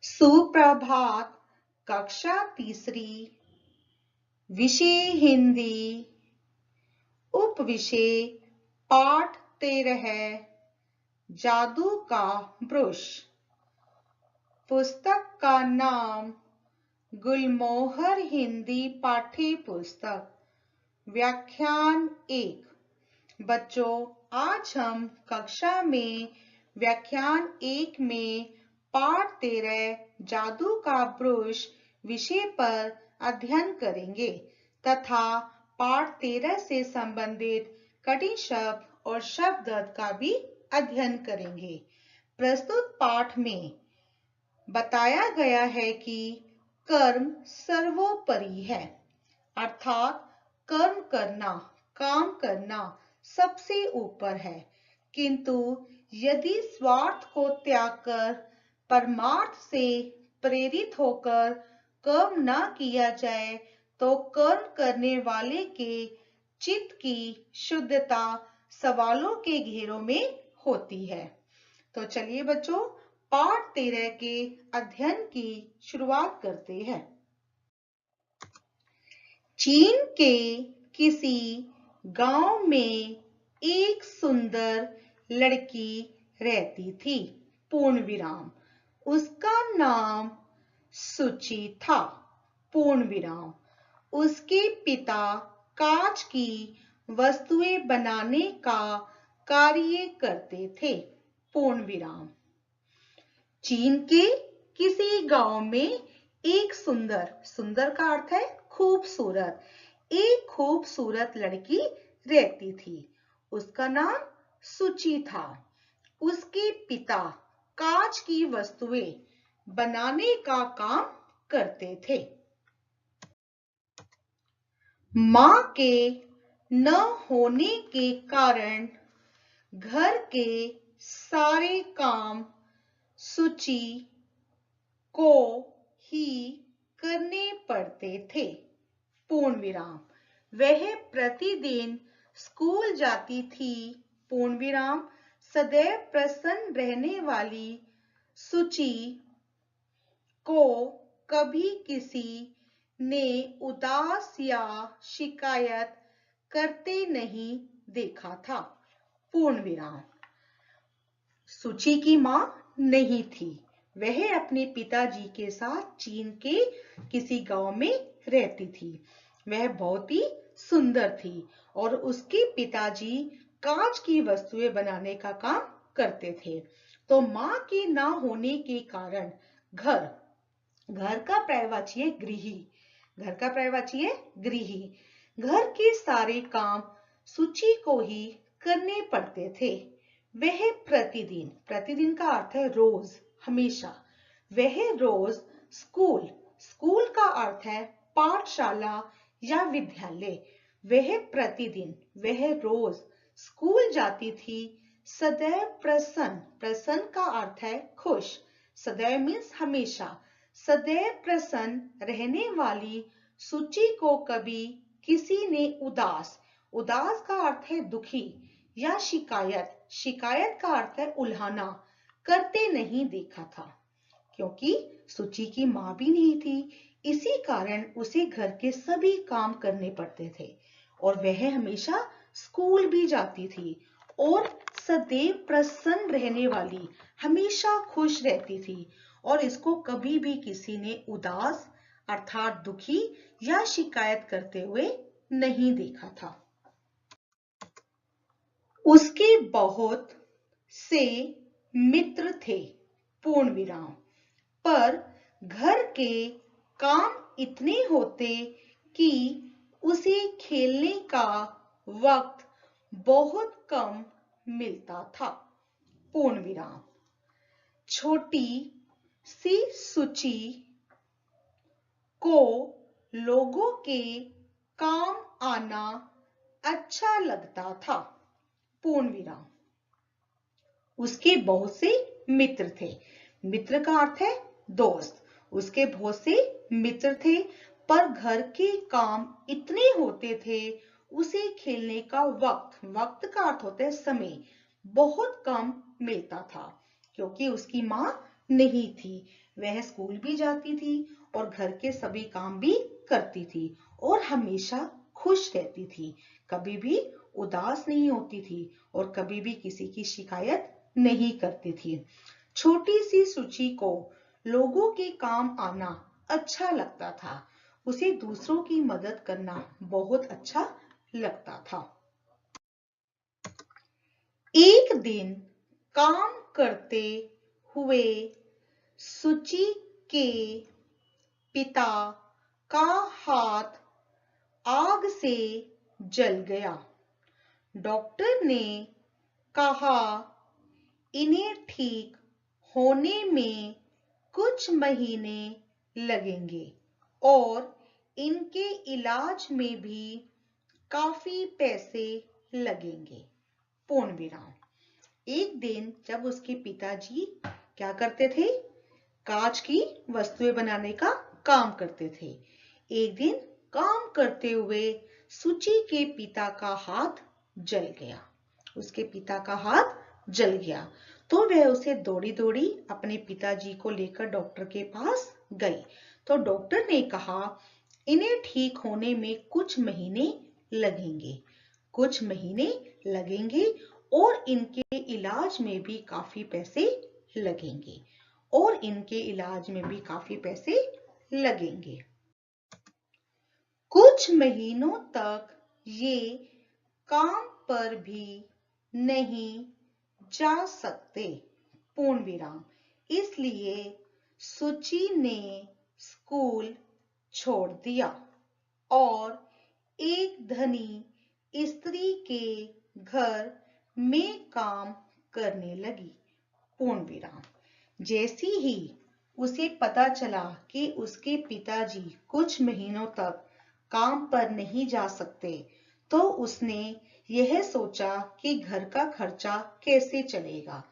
सुप्रभात। कक्षा तीसरी, विषय हिंदी, उपविषय पाठ 13, जादू का ब्रश। पुस्तक का नाम गुलमोहर हिंदी पाठ्य पुस्तक। व्याख्यान 1। बच्चों, आज हम कक्षा में व्याख्यान 1 में पाठ 13 जादू का ब्रश विषय पर अध्ययन करेंगे तथा पाठ 13 से संबंधित कठिन शब्द और शब्द अर्थ का भी अध्ययन करेंगे। प्रस्तुत पाठ में बताया गया है कि कर्म सर्वोपरि है, अर्थात कर्म करना, काम करना सबसे ऊपर है, किंतु यदि स्वार्थ को त्याग कर परमार्थ से प्रेरित होकर कर्म न किया जाए तो कर्म करने वाले के चित्त की शुद्धता सवालों के घेरों में होती है। तो चलिए बच्चों, पाठ 13 के अध्ययन की शुरुआत करते हैं। चीन के किसी गांव में एक सुंदर लड़की रहती थी। पूर्ण विराम। उसका नाम सुची था। पूर्ण विराम। उसके पिता कांच की वस्तुएं बनाने का कार्य करते थे। पूर्ण विराम। चीन के किसी गांव में एक सुंदर, सुंदर का अर्थ है खूबसूरत, एक खूबसूरत लड़की रहती थी। उसका नाम सुची था। उसके पिता कांच की वस्तुएं बनाने का काम करते थे। मां के न होने के कारण घर के सारे काम सुची को ही करने पड़ते थे। पूर्ण विराम। वह प्रतिदिन स्कूल जाती थी। पूर्ण विराम। सदैव प्रसन्न रहने वाली सुची को कभी किसी ने उदास या शिकायत करते नहीं देखा था। पूर्ण विराम। सुची की मां नहीं थी। वह अपने पिताजी के साथ चीन के किसी गांव में रहती थी। वह बहुत ही सुंदर थी और उसके पिताजी कांच की वस्तुएं बनाने का काम करते थे। तो मां के ना होने के कारण घर, घर का पर्यायवाची है गृही, घर का पर्यायवाची है गृही, घर के सारे काम सुची को ही करने पड़ते थे। वह प्रतिदिन, प्रतिदिन का अर्थ है रोज, हमेशा, वह रोज स्कूल, स्कूल का अर्थ है पाठशाला या विद्यालय, वह प्रतिदिन, वह रोज स्कूल जाती थी। सदैव प्रसन्न, प्रसन्न का अर्थ है खुश, सदैव मीन्स हमेशा, सदैव प्रसन्न रहने वाली सुची को कभी किसी ने उदास, उदास का अर्थ है दुखी, या शिकायत, शिकायत का अर्थ है उल्हाना, करते नहीं देखा था। क्योंकि सुची की मां भी नहीं थी, इसी कारण उसे घर के सभी काम करने पड़ते थे और वह हमेशा स्कूल भी जाती थी और सदैव प्रसन्न रहने वाली, हमेशा खुश रहती थी और इसको कभी भी किसी ने उदास अर्थात दुखी या शिकायत करते हुए नहीं देखा था। उसके बहुत से मित्र थे। पूर्ण विराम। पर घर के काम इतने होते कि उसे खेलने का वक्त बहुत कम मिलता था। पूर्ण विराम। छोटी सी सुची को लोगों के काम आना अच्छा लगता था। पूर्ण विराम। उसके बहुत से मित्र थे। मित्र का अर्थ है दोस्त। उसके बहुत से मित्र थे पर घर के काम इतने होते थे, उसे खेलने का वक्त, वक्त का अर्थ होता है समय, बहुत कम मिलता था क्योंकि उसकी मां नहीं थी। वह स्कूल भी जाती थी और घर के सभी काम भी करती थी और हमेशा खुश रहती थी, कभी भी उदास नहीं होती थी और कभी भी किसी की शिकायत नहीं करती थी। छोटी सी सुची को लोगों के काम आना अच्छा लगता था। उसे दूसरों की मदद करना बहुत अच्छा लगता था। एक दिन काम करते हुए सुची के पिता का हाथ आग से जल गया। डॉक्टर ने कहा इन्हें ठीक होने में कुछ महीने लगेंगे और इनके इलाज में भी काफी पैसे लगेंगे। पूर्ण विराम। एक दिन जब उसके पिताजी क्या करते थे, कांच की वस्तुएं बनाने का काम करते थे। एक दिन काम करते हुए सुची के पिता का हाथ जल गया। उसके पिता का हाथ जल गया तो वह उसे दौड़ी दौड़ी अपने पिताजी को लेकर डॉक्टर के पास गई। तो डॉक्टर ने कहा इन्हें ठीक होने में कुछ महीने लगेंगे, कुछ महीने लगेंगे और इनके इलाज में भी काफी पैसे लगेंगे और इनके इलाज में भी काफी पैसे लगेंगे। कुछ महीनों तक ये काम पर भी नहीं जा सकते। पूर्ण विराम। इसलिए सुची ने स्कूल छोड़ दिया और एक धनी स्त्री के घर में काम करने लगी। पूर्ण विराम। जैसी ही उसे पता चला कि उसके पिताजी कुछ महीनों तक काम पर नहीं जा सकते, तो उसने यह सोचा कि घर का खर्चा कैसे चलेगा।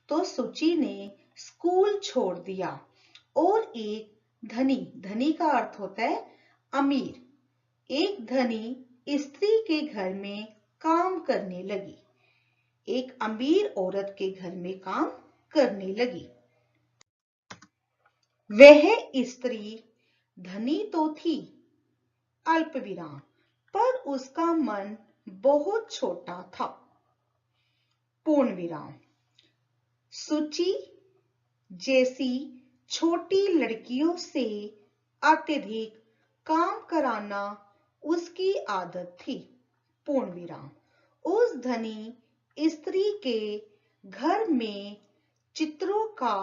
तो सुची ने स्कूल छोड़ दिया और एक धनी, धनी का अर्थ होता है अमीर, एक धनी स्त्री के घर में काम करने लगी। एक अमीर औरत के घर में काम करने लगी। वह स्त्री धनी तो थी, अल्प विराम, पर उसका मन बहुत छोटा था। पूर्ण विराम। सुची जैसी छोटी लड़कियों से अत्यधिक काम कराना उसकी आदत थी। पूर्ण विराम। उस धनी स्त्री के घर में चित्रों का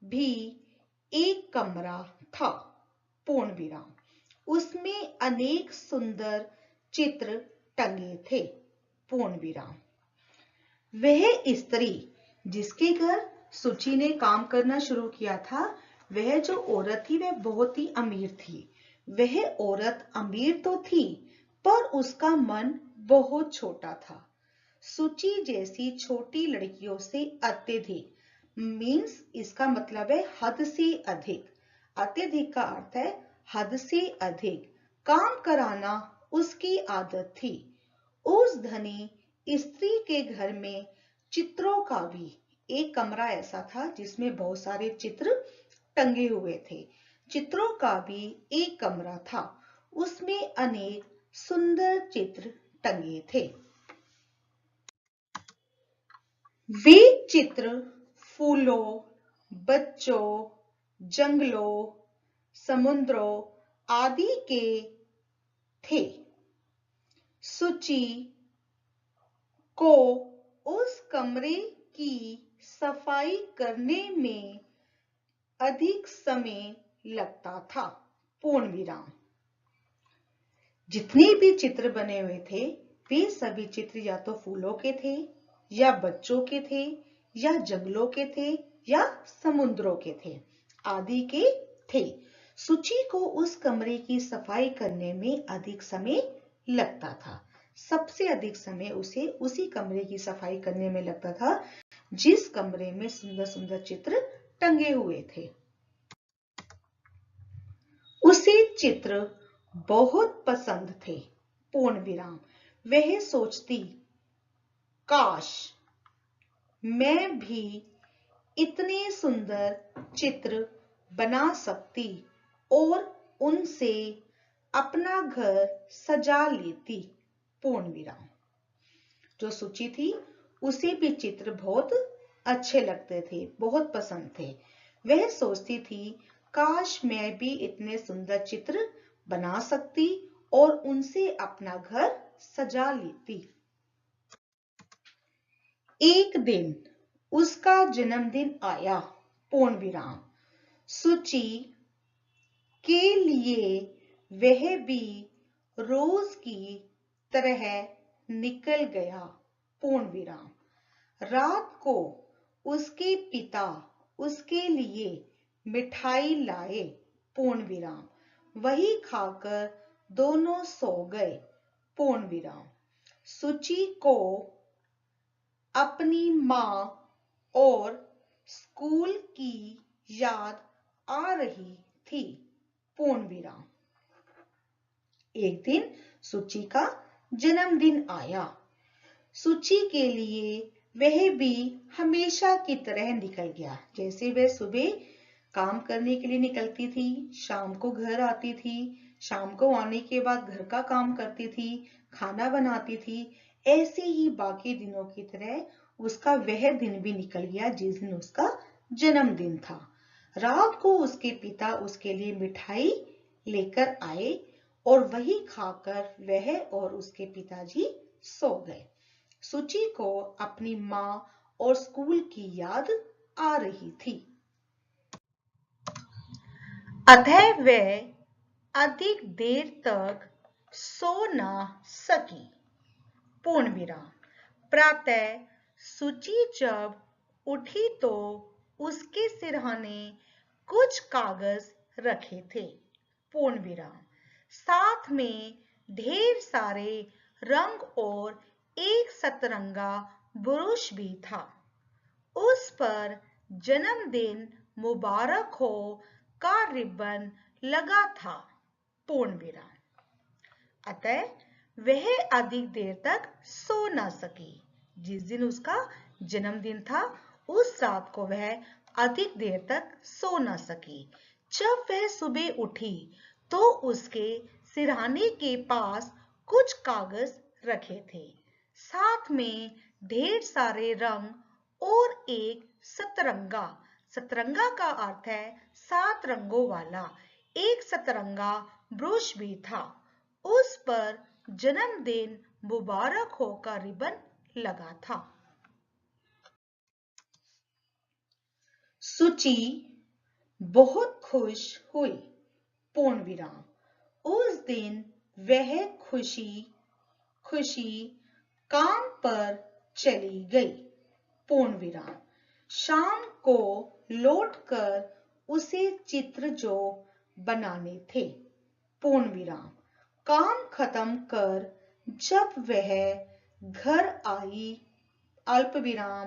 भी एक कमरा था। पूर्ण विराम। उसमें अनेक सुंदर चित्र टंगे थे। पूर्ण विराम। वह स्त्री जिसके घर सुची ने काम करना शुरू किया था, वह जो औरत थी वह बहुत ही अमीर थी। वह औरत अमीर तो थी पर उसका मन बहुत छोटा था। सुची जैसी छोटी लड़कियों से अत्यधिक, मीन्स इसका मतलब है हद से अधिक। अत्यधिक का अर्थ है हद से अधिक काम कराना उसकी आदत थी। उस धनी स्त्री के घर में चित्रों का भी एक कमरा ऐसा था जिसमें बहुत सारे चित्र टंगे हुए थे। चित्रों का भी एक कमरा था, उसमें अनेक सुंदर चित्र टंगे थे। वे चित्र फूलों, बच्चों, जंगलों, समुद्रों आदि के थे। सुची को उस कमरे की सफाई करने में अधिक समय लगता था। पूर्ण विराम। जितने भी चित्र बने हुए थे वे सभी चित्र या तो फूलों के थे या बच्चों के थे या जंगलों के थे या समुद्रों के थे, आदि के थे। सुची को उस कमरे की सफाई करने में अधिक समय लगता था। सबसे अधिक समय उसे उसी कमरे की सफाई करने में लगता था जिस कमरे में सुंदर सुंदर चित्र टंगे हुए थे। उसे चित्र बहुत पसंद थे। पूर्ण विराम। वह सोचती काश मैं भी इतने सुंदर चित्र बना सकती और उनसे अपना घर सजा लेती। पूर्ण विराम। जो सुचि थी उसे भी चित्र बहुत अच्छे लगते थे, बहुत पसंद थे। वह सोचती थी काश मैं भी इतने सुंदर चित्र बना सकती और उनसे अपना घर सजा लेती। एक दिन उसका जन्मदिन आया। पूर्ण विराम। सुचि के लिए वह भी रोज की तरह निकल गया। पूर्ण विराम। रात को उसके पिता उसके लिए मिठाई लाए। पूर्ण विराम। वही खाकर दोनों सो गए। पूर्ण विराम। सुचि को अपनी माँ और स्कूल की याद आ रही थी। पूर्ण विराम। एक दिन सुचि का जन्मदिन आया। सुचि के लिए वह भी हमेशा की तरह निकल गया। जैसे वह सुबह काम करने के लिए निकलती थी, शाम को घर आती थी, शाम को आने के बाद घर का काम करती थी, खाना बनाती थी, ऐसे ही बाकी दिनों की तरह उसका वह दिन भी निकल गया जिस दिन उसका जन्मदिन था। रात को उसके पिता उसके लिए मिठाई लेकर आए और वही खाकर वह और उसके पिताजी सो गए। सुचि को अपनी माँ और स्कूल की याद आ रही थी। अतः वह अधिक देर तक सो ना सकी। पूर्ण विराम। प्रातः सुचि जब उठी तो उसके सिरहाने कुछ कागज रखे थे। पूर्ण विराम। साथ में ढेर सारे रंग और एक सतरंगा ब्रुश भी था। उस पर जन्मदिन मुबारक हो का रिबन लगा था। पूर्ण विराम। अतः वह अधिक देर तक सो न सकी। जिस दिन उसका जन्मदिन था उस रात को वह अधिक देर तक सो न सकी। जब वह सुबह उठी तो उसके सिरहाने के पास कुछ कागज रखे थे, साथ में ढेर सारे रंग और एक सतरंगा। सतरंगा का अर्थ है 7 रंगों वाला एक सतरंगा ब्रुश भी था। उस पर जन्मदिन मुबारक हो का रिबन लगा था। सुचि बहुत खुश हुई। पूर्ण विराम। उस दिन वह खुशी खुशी काम पर चली गई। पूर्ण विराम। शाम को लौटकर उसे चित्र जो बनाने थे। पूर्ण विराम। काम खत्म कर जब वह घर आई अल्प विराम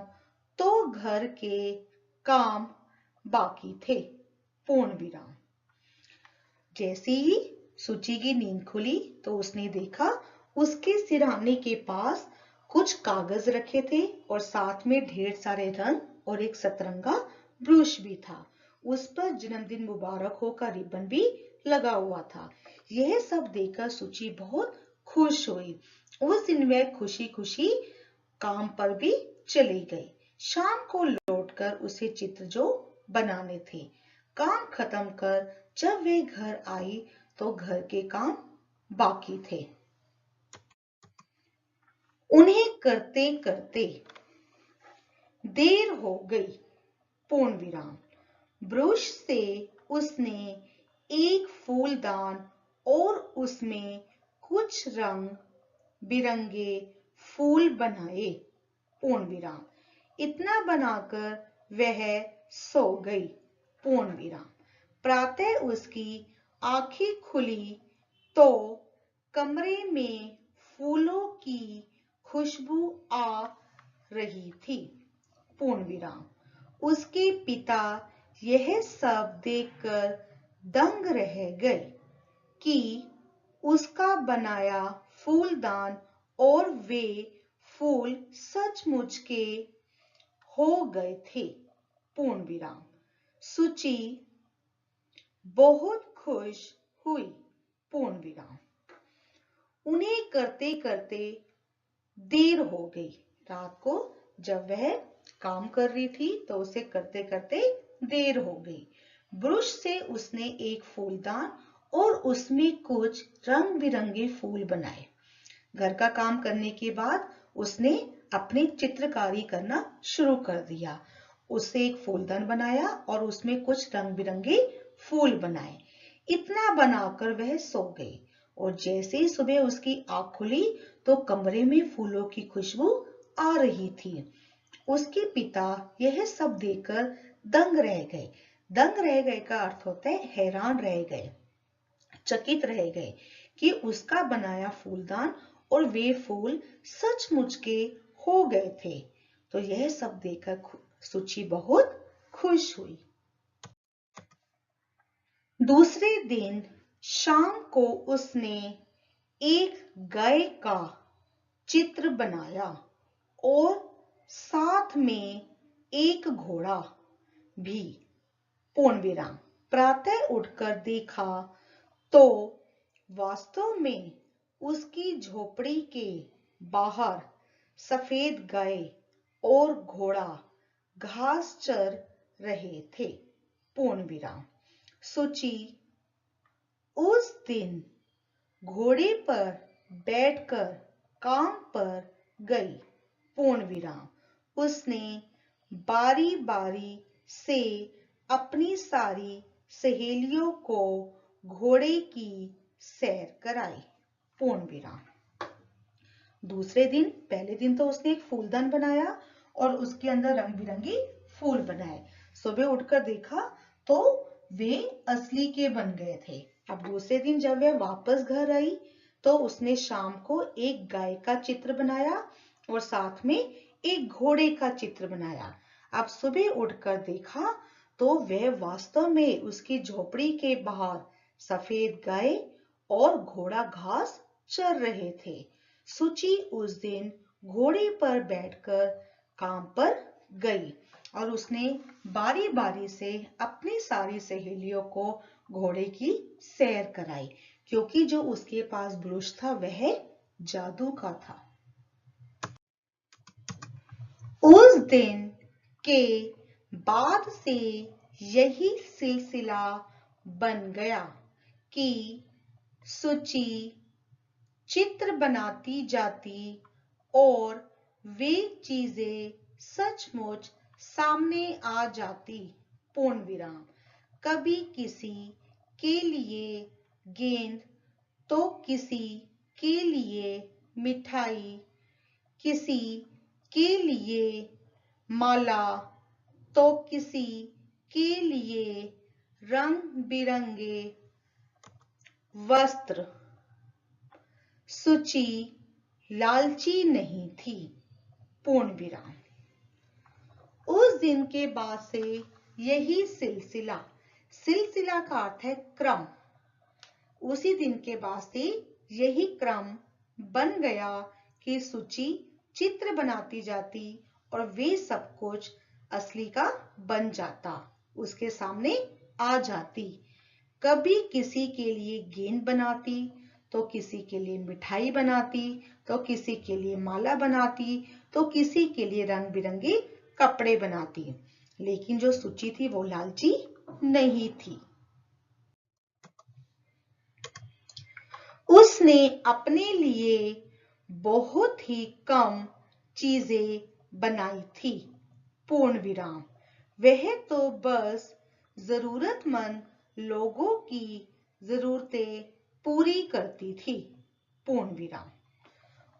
तो घर के काम बाकी थे। पूर्ण विराम। जैसे ही सुचि की नींद खुली तो उसने देखा उसके सिरहाने के पास कुछ कागज रखे थे और साथ में ढेर सारे रंग और एक सतरंगा ब्रुश भी था। उस पर जन्मदिन मुबारक हो का रिबन भी लगा हुआ था। यह सब देखकर सुचि बहुत खुश हुई। उस दिन वह खुशी खुशी काम पर भी चली गई। शाम को लौटकर उसे चित्र जो बनाने थे। काम खत्म कर जब वे घर आई तो घर के काम बाकी थे। उन्हें करते करते देर हो गई। पूर्ण विराम। ब्रुश से उसने एक फूलदान और उसमें कुछ रंग बिरंगे फूल बनाए। पूर्ण विराम। इतना बनाकर वह सो गई। पूर्ण विराम। प्रातः उसकी आंखें खुली तो कमरे में फूलों की खुशबू आ रही थी। पूर्ण विराम। उसके पिता यह सब देखकर दंग रह गए कि उसका बनाया फूलदान और वे फूल सचमुच के हो गए थे। पूर्ण विराम। सुची बहुत खुश हुई, पूर्ण विराम। उन्हें करते करते देर हो गई। रात को जब वह काम कर रही थी तो उसे करते करते देर हो गई। ब्रश से उसने एक फूलदान और उसमें कुछ रंग बिरंगे फूल बनाए। घर का काम करने के बाद उसने अपनी चित्रकारी करना शुरू कर दिया। उससे एक फूलदान बनाया और उसमें कुछ रंग बिरंगे फूल बनाए। इतना बनाकर वह सो गई और जैसे ही सुबह उसकी आंख खुली तो कमरे में फूलों की खुशबू आ रही थी। उसके पिता यह सब देखकर दंग रह गए। दंग रह गए का अर्थ होता है हैरान रह गए, चकित रह गए कि उसका बनाया फूलदान और वे फूल सचमुच के हो गए थे। तो यह सब देखकर सुची बहुत खुश हुई। दूसरे दिन शाम को उसने एक गाय का चित्र बनाया और साथ में एक घोड़ा भी, पूर्ण विराम। प्रातः उठकर देखा तो वास्तव में उसकी झोपड़ी के बाहर सफेद गाय और घोड़ा घास चर रहे थे, पूर्ण विराम। सुची उस दिन घोड़े पर बैठकर काम पर गई, पूर्ण विराम। उसने बारी बारी से अपनी सारी सहेलियों को घोड़े की सैर कराई, पूर्ण विराम। दूसरे दिन, पहले दिन तो उसने एक फूलदान बनाया और उसके अंदर रंग बिरंगे फूल बनाए। सुबह उठकर देखा तो वे असली के बन गए थे। अब दूसरे दिन जब वह वापस घर आई तो उसने शाम को एक गाय का चित्र बनाया और साथ में एक घोड़े का चित्र बनाया। अब सुबह उठकर देखा तो वह वास्तव में उसकी झोपड़ी के बाहर सफेद गाय और घोड़ा घास चर रहे थे। सुची उस दिन घोड़े पर बैठकर काम पर गई और उसने बारी बारी से अपनी सारी सहेलियों को घोड़े की सैर कराई, क्योंकि जो उसके पास ब्रश था वह जादू का था। उस दिन के बाद से यही सिलसिला बन गया कि सुची चित्र बनाती जाती और वे चीजें सचमुच सामने आ जाती, पूर्ण विराम। कभी किसी के लिए गेंद तो किसी के लिए मिठाई, किसी के लिए माला तो किसी के लिए रंग बिरंगे वस्त्र। सुची लालची नहीं थी, पूर्ण विराम। उस दिन के बाद से यही सिलसिला, सिलसिला का अर्थ है क्रम, उसी दिन के बाद से यही क्रम बन गया कि सुची चित्र बनाती जाती और वे सब कुछ असली का बन जाता, उसके सामने आ जाती। कभी किसी के लिए गेंद बनाती तो किसी के लिए मिठाई बनाती तो किसी के लिए माला बनाती तो किसी के लिए रंग बिरंगे कपड़े बनाती। लेकिन जो सुची थी वो लालची नहीं थी। उसने अपने लिए बहुत ही कम चीजें बनाई थी, पूर्ण विराम। वह तो बस जरूरतमंद लोगों की जरूरतें पूरी करती थी, पूर्ण विराम।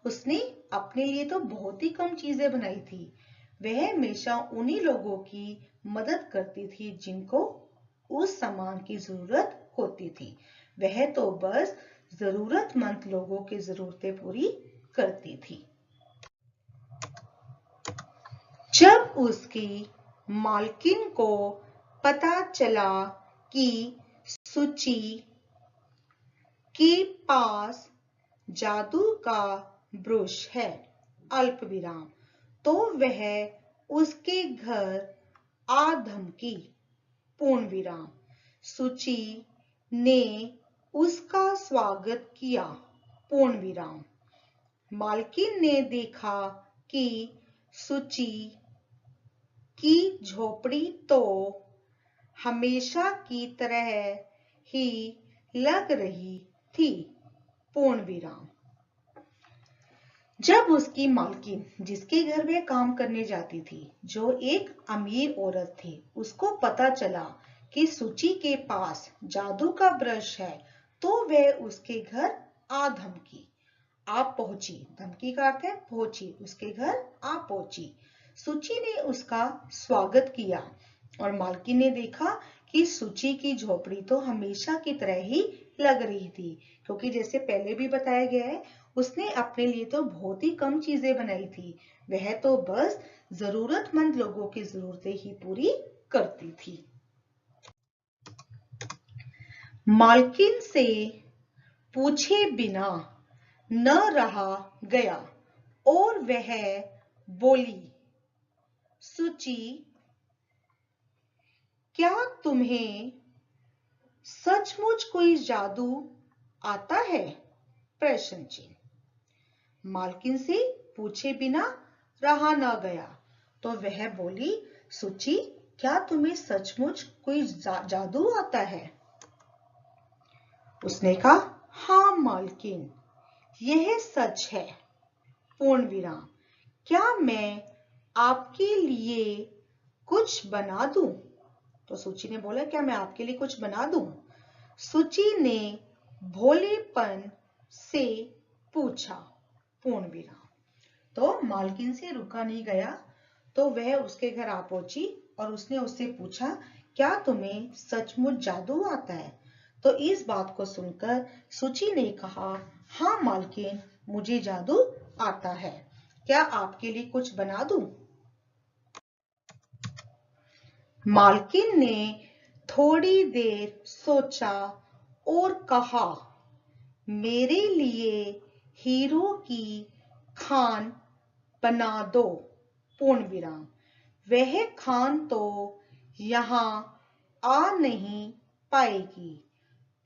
उसने अपने लिए तो बहुत ही कम चीजें बनाई थी। वह हमेशा उन्हीं लोगों की मदद करती थी जिनको उस सामान की जरूरत होती थी। वह तो बस जरूरतमंद लोगों की जरूरतें पूरी करती थी। जब उसकी मालकिन को पता चला कि सुची के पास जादू का ब्रश है, अल्प विराम, तो वह उसके घर आ धमकी, पूर्ण विराम। सुची ने उसका स्वागत किया, पूर्ण विराम। मालकिन ने देखा कि सुची की झोपड़ी तो हमेशा की तरह ही लग रही थी, पूर्ण विराम। जब उसकी मालकिन, जिसके घर वह काम करने जाती थी, जो एक अमीर औरत थी, उसको पता चला कि सुची के पास जादू का ब्रश है, तो वह उसके घर आ धमकी, आप पहुंची, धमकी का अर्थ है पहुंची, उसके घर आ पहुंची। सुची ने उसका स्वागत किया और मालकिन ने देखा कि सुची की झोपड़ी तो हमेशा की तरह ही लग रही थी, क्योंकि जैसे पहले भी बताया गया है, उसने अपने लिए तो बहुत ही कम चीजें बनाई थी, वह तो बस जरूरतमंद लोगों की जरूरतें ही पूरी करती थी। मालकिन से पूछे बिना न रहा गया और वह बोली, सुची, क्या तुम्हें सचमुच कोई जादू आता है? प्रश्न चिन्ह। मालकिन से पूछे बिना रहा न गया, तो वह बोली, सुची, क्या तुम्हें सचमुच कोई जादू आता है? उसने कहा, हाँ मालकिन, यह सच है, पूर्ण विराम। क्या मैं आपके लिए कुछ बना दूं? तो सुची ने बोला, क्या मैं आपके लिए कुछ बना दूं? सुची ने भोलेपन से पूछा, पूर्ण विराम। तो मालकिन से रुका नहीं गया, तो वह उसके घर आ पहुंची और उसने उससे पूछा, क्या तुम्हें सचमुच जादू आता है? तो इस बात को सुनकर सुची ने कहा, हाँ मालकिन, मुझे जादू आता है, क्या आपके लिए कुछ बना दूं? मालकिन ने थोड़ी देर सोचा और कहा, मेरे लिए हीरो की खान बना दो, पूर्ण विराम। वह खान तो यहाँ आ नहीं पाएगी,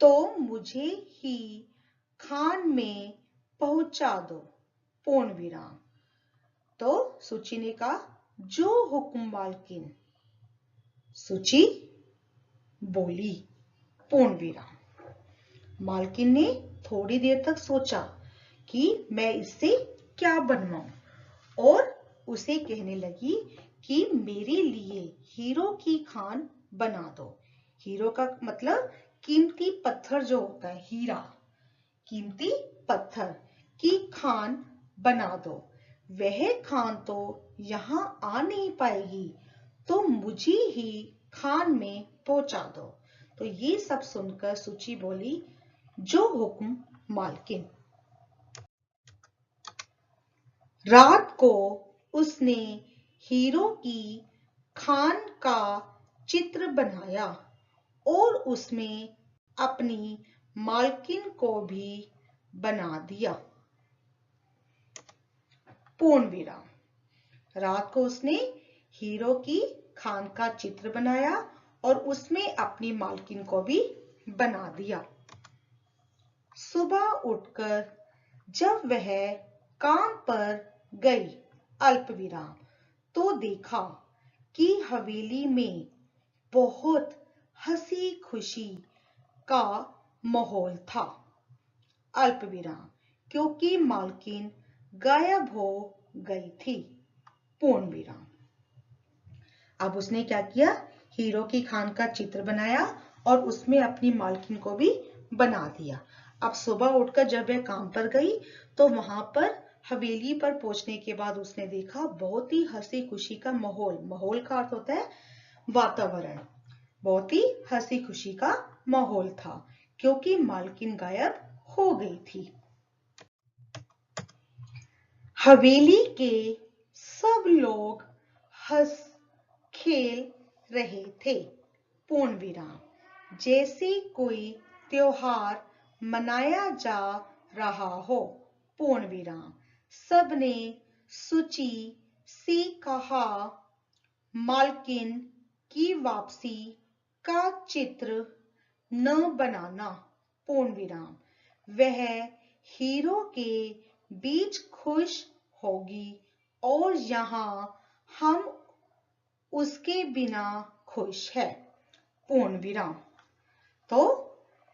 तो मुझे ही खान में पहुंचा दो, पूर्ण विराम। तो सुची ने कहा, जो हुक्म मालकिन। सुची बोली, पूर्ण विराम। मालकिन ने थोड़ी देर तक सोचा कि मैं इससे क्या बनवाऊं, और उसे कहने लगी कि मेरे लिए हीरो की खान बना दो। हीरो का मतलब कीमती पत्थर जो होता है, हीरा, कीमती पत्थर की खान बना दो। वह खान तो यहाँ आ नहीं पाएगी, तो मुझे ही खान में पहुंचा दो। तो ये सब सुनकर सुची बोली, जो हुक्म मालकिन। रात को उसने हीरो की खान का चित्र बनाया और उसमें अपनी मालकिन को भी बना दिया, पूर्ण विराम। रात को उसने हीरो की खान का चित्र बनाया और उसमें अपनी मालकिन को भी बना दिया। सुबह उठकर जब वह काम पर गई, अल्प विराम, तो देखा कि हवेली में बहुत हंसी खुशी का माहौल था, अल्प विराम, क्योंकि मालकिन गायब हो गई थी, पूर्ण विराम। अब उसने क्या किया, हीरो की खान का चित्र बनाया और उसमें अपनी मालकिन को भी बना दिया। अब सुबह उठकर जब वह काम पर गई, तो वहां पर हवेली पर पहुंचने के बाद उसने देखा बहुत ही हंसी खुशी का माहौल। माहौल का अर्थ होता है वातावरण। बहुत ही हंसी खुशी का माहौल था, क्योंकि मालकिन गायब हो गई थी। हवेली के सब लोग हंस खेल रहे थे, पूर्ण विराम, जैसे कोई त्योहार मनाया जा रहा हो, पूर्ण विराम। सबने सुची से कहा, मालकिन, की वापसी का चित्र न बनाना पूर्ण विराम। वह हीरो के बीच खुश होगी और यहाँ हम उसके बिना खुश है पूर्ण विराम। तो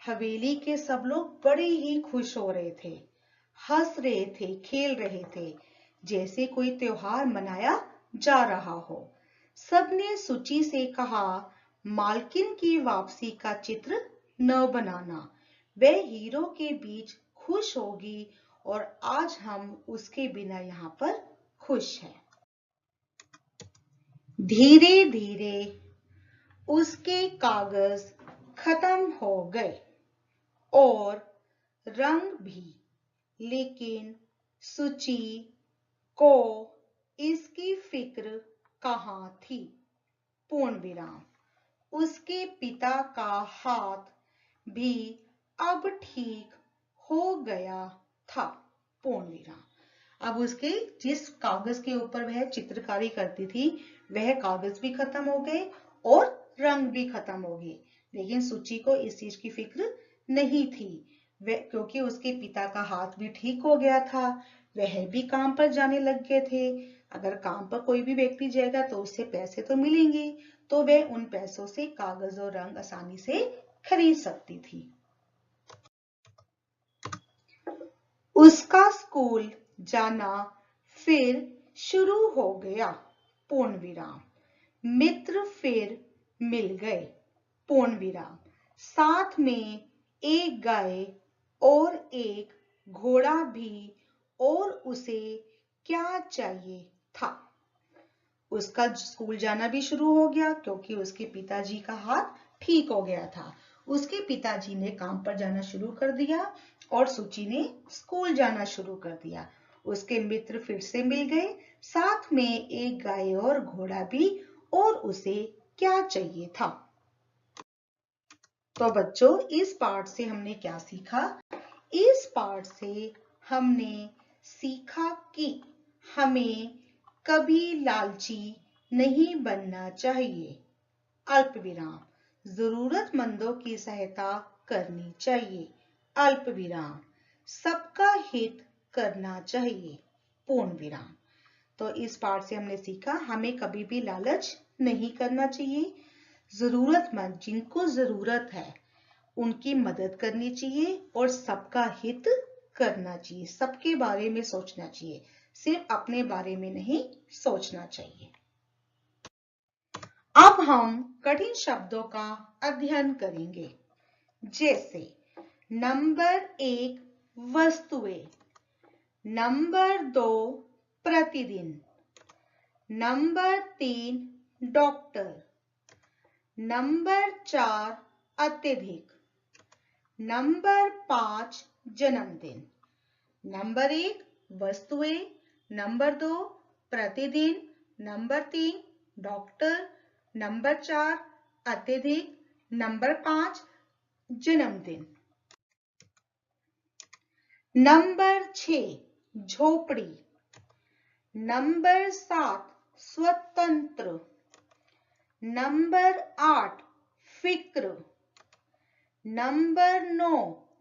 हवेली के सब लोग बड़े ही खुश हो रहे थे, हंस रहे थे, खेल रहे थे, जैसे कोई त्योहार मनाया जा रहा हो। सबने सुची से कहा, मालकिन की वापसी का चित्र न बनाना, वह हीरो के बीच खुश होगी और आज हम उसके बिना यहाँ पर खुश हैं। धीरे धीरे उसके कागज खत्म हो गए और रंग भी, लेकिन सुची को इसकी फिक्र कहाँ थी पूर्ण विराम। उसके पिता का हाथ भी अब ठीक हो गया था पूर्ण विराम। अब उसके जिस कागज के ऊपर वह चित्रकारी करती थी वह कागज भी खत्म हो गए और रंग भी खत्म हो गए, लेकिन सुची को इस चीज की फिक्र नहीं थी, क्योंकि उसके पिता का हाथ भी ठीक हो गया था, वह भी काम पर जाने लग गए थे। अगर काम पर कोई भी व्यक्ति जाएगा तो उससे पैसे तो मिलेंगे, तो वह उन पैसों से कागज और रंग आसानी से खरीद सकती थी। उसका स्कूल जाना फिर शुरू हो गया पूर्ण विराम। मित्र फिर मिल गए पूर्ण विराम। साथ में एक गाय और एक घोड़ा भी, और उसे क्या चाहिए था। उसका स्कूल जाना भी शुरू हो गया क्योंकि उसके पिताजी का हाथ ठीक हो गया था। उसके पिताजी ने काम पर जाना शुरू कर दिया और सुची ने स्कूल जाना शुरू कर दिया। उसके मित्र फिर से मिल गए, साथ में एक गाय और घोड़ा भी, और उसे क्या चाहिए था। तो बच्चों, इस पाठ से हमने क्या सीखा? इस पाठ से हमने सीखा कि हमें कभी लालची नहीं बनना चाहिए। अल्प विराम, जरूरतमंदों की सहायता करनी चाहिए। अल्प विराम, सबका हित करना चाहिए। पूर्ण विराम। तो इस पाठ से हमने सीखा हमें कभी भी लालच नहीं करना चाहिए। जरूरतमंद, जिनको जरूरत है उनकी मदद करनी चाहिए और सबका हित करना चाहिए। सबके बारे में सोचना चाहिए, सिर्फ अपने बारे में नहीं सोचना चाहिए। अब हम कठिन शब्दों का अध्ययन करेंगे, जैसे नंबर 1 वस्तुएं, नंबर 2 प्रतिदिन, नंबर 3 डॉक्टर, नंबर 4 अत्यधिक, नंबर 5 जन्मदिन। नंबर 1 वस्तुएं, नंबर 2 प्रतिदिन, नंबर 3 डॉक्टर, नंबर 4 अत्यधिक, नंबर 5 जन्मदिन। नंबर 6 झोपड़ी, नंबर 7 स्वतंत्र, नंबर 8 फिक्र, नंबर 9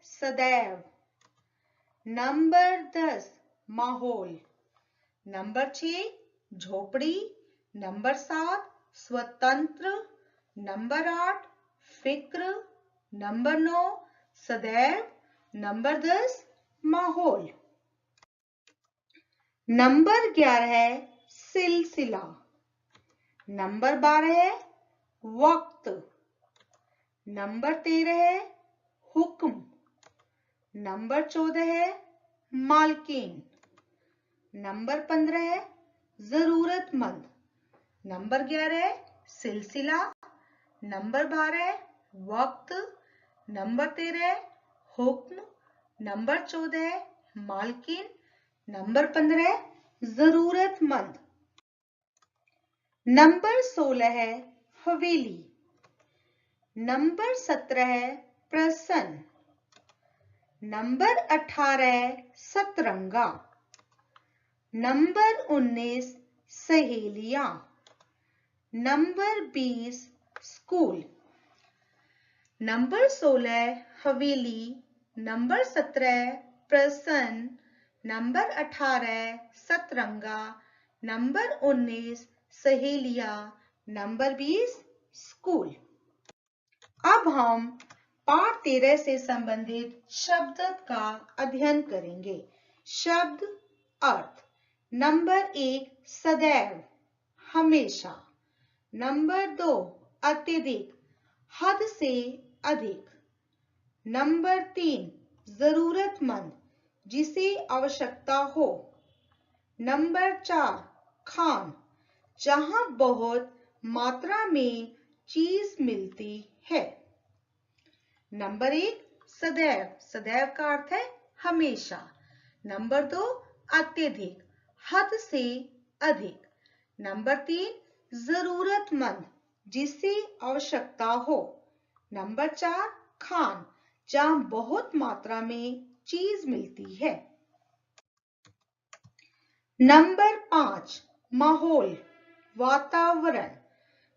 सदैव, नंबर 10 माहौल। नंबर 6 झोपड़ी, नंबर 7 स्वतंत्र, नंबर 8 फिक्र, नंबर 9 सदैव, नंबर 10 माहौल। नंबर 11 है सिलसिला, नंबर 12 है वक्त, नंबर 13 है हुक्म, नंबर 14 है मालकिन, नंबर 15 है जरूरतमंद, नंबर 11 है सिलसिला, नंबर 12 है वक्त, नंबर 13 है हुक्म, नंबर 14 है मालकिन, नंबर 15 है जरूरतमंद। नंबर 16 है हवेली, नंबर 17 है प्रसन्न, नंबर 18 है सतरंगा, नंबर 19 सहेलियां, नंबर 20 स्कूल। नंबर 16 हवेली। नंबर 17 प्रसन्न। नंबर 18 सतरंगा। नंबर 19 सहेलियां। Number 20 school. अब हम पाठ 13 से संबंधित शब्द का अध्ययन करेंगे। शब्द अर्थ। नंबर 1 सदैव हमेशा। नंबर 2 अत्यधिक हद से अधिक। नंबर 3 जरूरतमंद जिसे आवश्यकता हो। नंबर 4 खान जहां बहुत मात्रा में चीज मिलती है। नंबर 1 सदैव। सदैव का अर्थ है हमेशा। नंबर 2 अत्यधिक हद से अधिक। नंबर 3 जरूरतमंद जिसे आवश्यकता हो। नंबर 4 खान जहां बहुत मात्रा में चीज मिलती है। नंबर 5 माहौल वातावरण।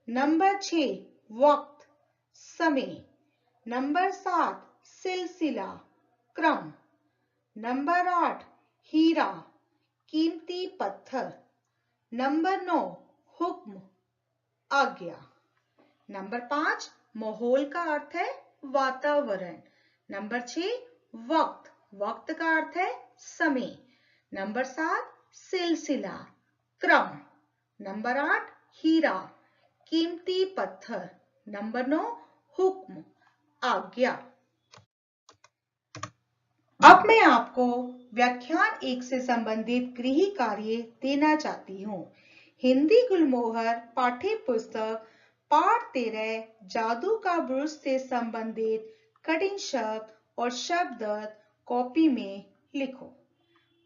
नंबर 6 वक्त समय। नंबर 7 सिलसिला क्रम। नंबर 8 हीरा कीमती पत्थर। नंबर 9 हुक्म आज्ञा। नंबर 5 माहौल का अर्थ है वातावरण। नंबर 6 वक्त। वक्त का अर्थ है समय। नंबर 7 सिलसिला क्रम। नंबर 8 हीरा कीमती पत्थर। नंबर 9 हुक्म आज्ञा। अब मैं आपको व्याख्यान 1 से संबंधित गृह कार्य देना चाहती हूँ। हिंदी गुलमोहर पाठ्य पुस्तक पाठ 13 जादू का ब्रश से संबंधित कठिन शब्द और शब्द कॉपी में लिखो।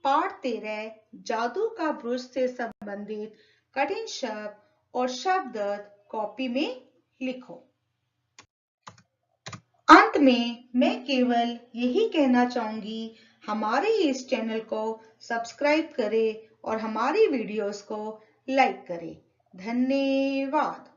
पाठ 13 जादू का ब्रश से संबंधित कठिन शब्द और शब्द कॉपी में लिखो। अंत में मैं केवल यही कहना चाहूंगी, हमारे इस चैनल को सब्सक्राइब करें और हमारी वीडियोस को लाइक करें। धन्यवाद।